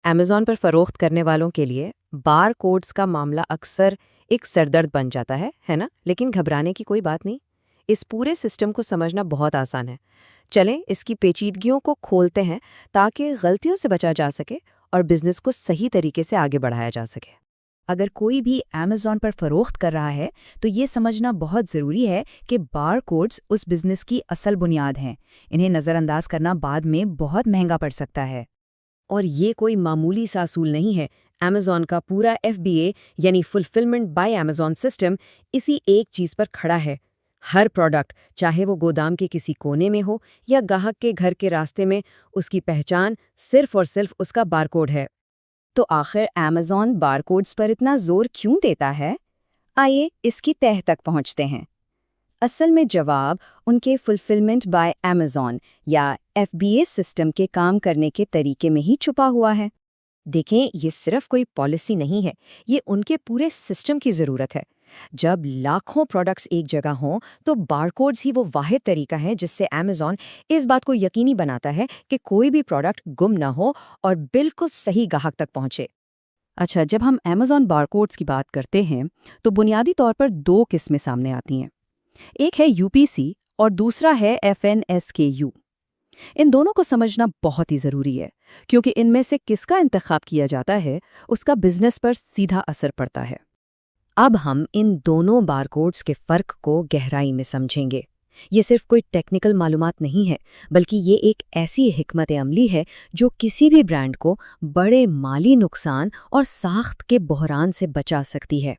Amazon पर फ़रोख्त करने वालों के लिए बार कोड्स का मामला अक्सर एक सरदर्द बन जाता है ना? लेकिन घबराने की कोई बात नहीं। इस पूरे सिस्टम को समझना बहुत आसान है। चलें इसकी पेचीदगियों को खोलते हैं ताकि गलतियों से बचा जा सके और बिज़नेस को सही तरीके से आगे बढ़ाया जा सके। अगर कोई भी अमेज़न पर फ़रोख्त कर रहा है तो ये समझना बहुत ज़रूरी है कि बार कोड्स उस बिज़नेस की असल बुनियाद हैं। इन्हें नज़रअंदाज करना बाद में बहुत महंगा पड़ सकता है। और ये कोई मामूली सा असूल नहीं है। अमेज़न का पूरा FBA यानी फुलफिलमेंट बाय अमेज़न सिस्टम इसी एक चीज़ पर खड़ा है। हर प्रोडक्ट, चाहे वो गोदाम के किसी कोने में हो या ग्राहक के घर के रास्ते में, उसकी पहचान सिर्फ और सिर्फ उसका बारकोड है। तो आखिर अमेज़न बारकोड्स पर इतना जोर क्यों देता है? आइए इसकी तह तक पहुंचते हैं। असल में जवाब उनके फुलफिलमेंट बाय अमेज़न या FBA सिस्टम के काम करने के तरीके में ही छुपा हुआ है। देखें, ये सिर्फ कोई पॉलिसी नहीं है, ये उनके पूरे सिस्टम की ज़रूरत है। जब लाखों प्रोडक्ट्स एक जगह हों तो बारकोड्स ही वो वाहिद तरीका है जिससे अमेज़न इस बात को यकीनी बनाता है कि कोई भी प्रोडक्ट गुम ना हो और बिल्कुल सही ग्राहक तक पहुंचे। अच्छा, जब हम अमेज़न बारकोड्स की बात करते हैं तो बुनियादी तौर पर दो किस्में सामने आती हैं। एक है UPC और दूसरा है FNSKU। इन दोनों को समझना बहुत ही ज़रूरी है क्योंकि इनमें से किसका इंतखाब किया जाता है उसका बिजनेस पर सीधा असर पड़ता है। अब हम इन दोनों बारकोड्स के फ़र्क को गहराई में समझेंगे। ये सिर्फ कोई टेक्निकल मालूमात नहीं है, बल्कि ये एक ऐसी हिकमत अमली है जो किसी भी ब्रांड को बड़े माली नुकसान और साख्त के बहरान से बचा सकती है।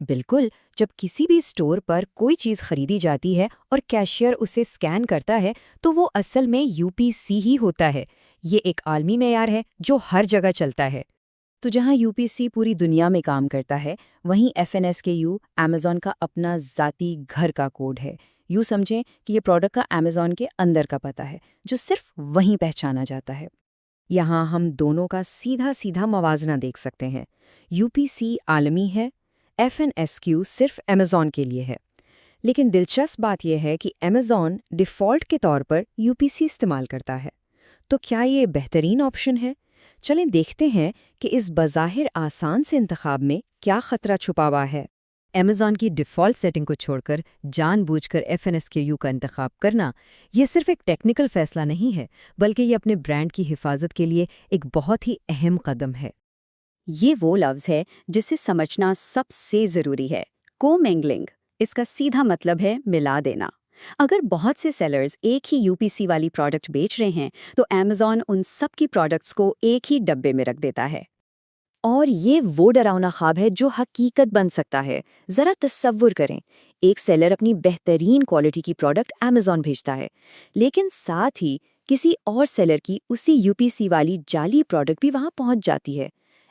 बिल्कुल, जब किसी भी स्टोर पर कोई चीज़ खरीदी जाती है और कैशियर उसे स्कैन करता है तो वो असल में UPC ही होता है। ये एक आलमी मेयार है जो हर जगह चलता है। तो जहां UPC पूरी दुनिया में काम करता है, वहीं FNSKU अमेज़न का अपना ज़ाती घर का कोड है। यूँ समझें कि ये प्रोडक्ट का अमेज़न के अंदर का पता है जो सिर्फ वहीं पहचाना जाता है। यहाँ हम दोनों का सीधा सीधा मवाजना देख सकते हैं। UPC आलमी है, FNSQ सिर्फ अमेज़न के लिए है। लेकिन दिलचस्प बात यह है कि अमेज़न डिफ़ॉल्ट के तौर पर UPC इस्तेमाल करता है। तो क्या ये बेहतरीन ऑप्शन है? चलें देखते हैं कि इस बज़ाहिर आसान से इंतखाब में क्या खतरा छुपा हुआ है। अमेज़न की डिफ़ॉल्ट सेटिंग को छोड़कर जानबूझकर FNSKU का इंतखाब करना, ये सिर्फ एक टेक्निकल फैसला नहीं है, बल्कि ये अपने ब्रांड की हिफाजत के लिए एक बहुत ही अहम कदम है। ये वो लफ्ज़ है जिसे समझना सबसे ज़रूरी है। कोमिंगलिंग, इसका सीधा मतलब है मिला देना। अगर बहुत से सेलर्स एक ही UPC वाली प्रोडक्ट बेच रहे हैं तो अमेज़न उन सब की प्रोडक्ट्स को एक ही डब्बे में रख देता है। और ये वो डरावना ख्वाब है जो हकीकत बन सकता है। ज़रा तसव्वुर करें, एक सेलर अपनी बेहतरीन क्वालिटी की प्रोडक्ट अमेज़न भेजता है, लेकिन साथ ही किसी और सेलर की उसी UPC वाली जाली प्रोडक्ट भी वहाँ पहुँच जाती है।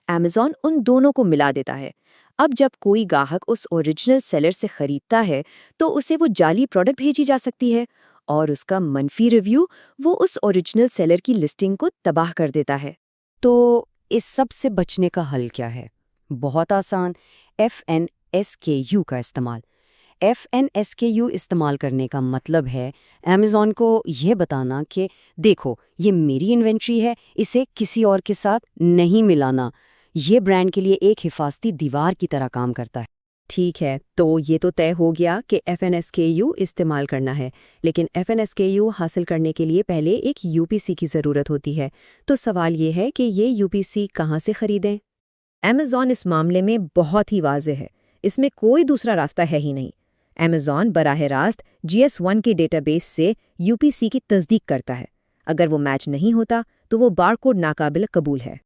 अमेज़न उन दोनों को मिला देता है। अब जब कोई ग्राहक उस ओरिजिनल सेलर से खरीदता है तो उसे वो जाली प्रोडक्ट भेजी जा सकती है और उसका मनफी रिव्यू वो उस ओरिजिनल सेलर की लिस्टिंग को तबाह कर देता है। तो इस सब से बचने का हल क्या है? बहुत आसान, FNSKU का इस्तेमाल। FNSKU इस्तेमाल करने का मतलब है अमेज़न को यह बताना कि देखो, ये मेरी इन्वेंट्री है, इसे किसी और के साथ नहीं मिलाना। ये ब्रांड के लिए एक हिफाजती दीवार की तरह काम करता है। ठीक है, तो ये तो तय हो गया कि FNSKU इस्तेमाल करना है, लेकिन FNSKU हासिल करने के लिए पहले एक UPC की ज़रूरत होती है। तो सवाल ये है कि ये UPC कहाँ से खरीदें? अमेज़न इस मामले में बहुत ही वाज़ेह है, इसमें कोई दूसरा रास्ता है ही नहीं। अमेज़न बराह रास्त GS1 के डेटाबेस से UPC की तस्दीक करता है। अगर वो मैच नहीं होता तो वो बारकोड नाकाबिल कबूल है।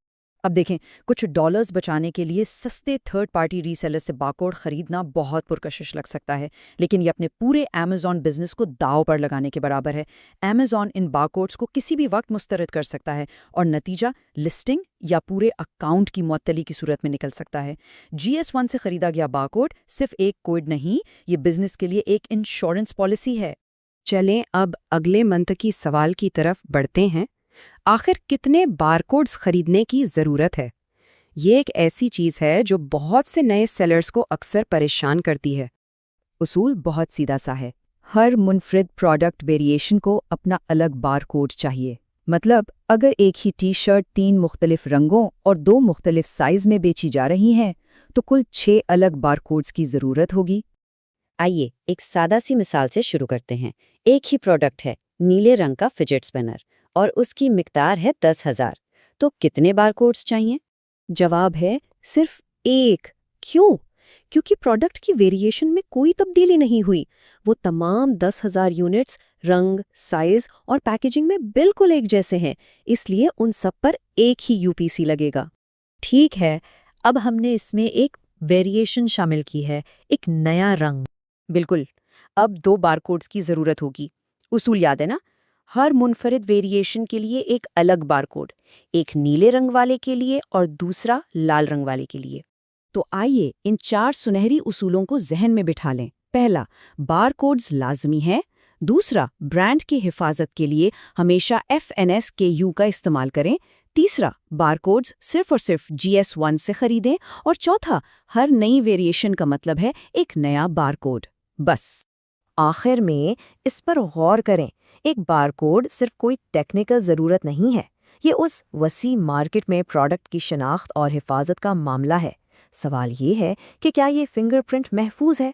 अब देखें, कुछ डॉलर्स बचाने के लिए सस्ते थर्ड पार्टी रीसेलर से बारकोड खरीदना बहुत पुरकशिश लग सकता है, लेकिन ये अपने पूरे अमेज़न बिजनेस को दांव पर लगाने के बराबर है। अमेज़न इन बारकोड्स को किसी भी वक्त मुस्तरद कर सकता है और नतीजा लिस्टिंग या पूरे अकाउंट की मुअत्तली की सूरत में निकल सकता है। GS1 से खरीदा गया बारकोड सिर्फ एक कोड नहीं, ये बिजनेस के लिए एक इंश्योरेंस पॉलिसी है। चलें अब अगले मंतकी सवाल की तरफ बढ़ते हैं। आखिर कितने बारकोड्स खरीदने की ज़रूरत है? ये एक ऐसी चीज़ है जो बहुत से नए सेलर्स को अक्सर परेशान करती है। उसूल बहुत सीधा सा है, हर मुनफरिद प्रोडक्ट वेरिएशन को अपना अलग बारकोड चाहिए। مطلب اگر ایک ہی ٹی شرٹ 3 مختلف رنگوں اور 2 مختلف سائز میں بیچی جا رہی ہیں تو کل 6 الگ بارکوڈز کی ضرورت ہوگی۔ آئیے ایک سادہ سی مثال سے شروع کرتے ہیں۔ ایک ہی پروڈکٹ ہے، نیلے رنگ کا فجٹ اسپنر، اور اس کی مقدار ہے 10,000۔ تو کتنے بارکوڈز چاہیے؟ جواب ہے صرف ایک۔ کیوں؟ کیونکہ پروڈکٹ کی ویریشن میں کوئی تبدیلی نہیں ہوئی۔ وہ تمام 10,000 یونٹس رنگ، سائز اور پیکیجنگ میں بالکل ایک جیسے ہیں، اس لیے ان سب پر ایک ہی یو پی سی لگے گا۔ ٹھیک ہے، اب ہم نے اس میں ایک ویریشن شامل کی ہے، ایک نیا رنگ۔ بالکل، اب 2 بارکوڈز کی ضرورت ہوگی۔ اصول یاد ہے نا؟ ہر منفرد ویریشن کے لیے ایک الگ بارکوڈ، ایک نیلے رنگ والے کے لیے اور دوسرا لال رنگ والے کے لیے۔ تو آئیے ان 4 سنہری اصولوں کو ذہن میں بٹھا لیں۔ پہلا، بارکوڈز لازمی ہیں۔ دوسرا، برانڈ کی حفاظت کے لیے ہمیشہ FNSKU کا استعمال کریں۔ تیسرا، بارکوڈز صرف اور صرف GS1 سے خریدیں۔ اور چوتھا، ہر نئی ویریشن کا مطلب ہے ایک نیا بارکوڈ۔ بس آخر میں اس پر غور کریں، ایک بارکوڈ صرف کوئی ٹیکنیکل ضرورت نہیں ہے، یہ اس وسیع مارکیٹ میں پروڈکٹ کی شناخت اور حفاظت کا معاملہ ہے۔ سوال یہ ہے کہ کیا یہ فنگر پرنٹ محفوظ ہے؟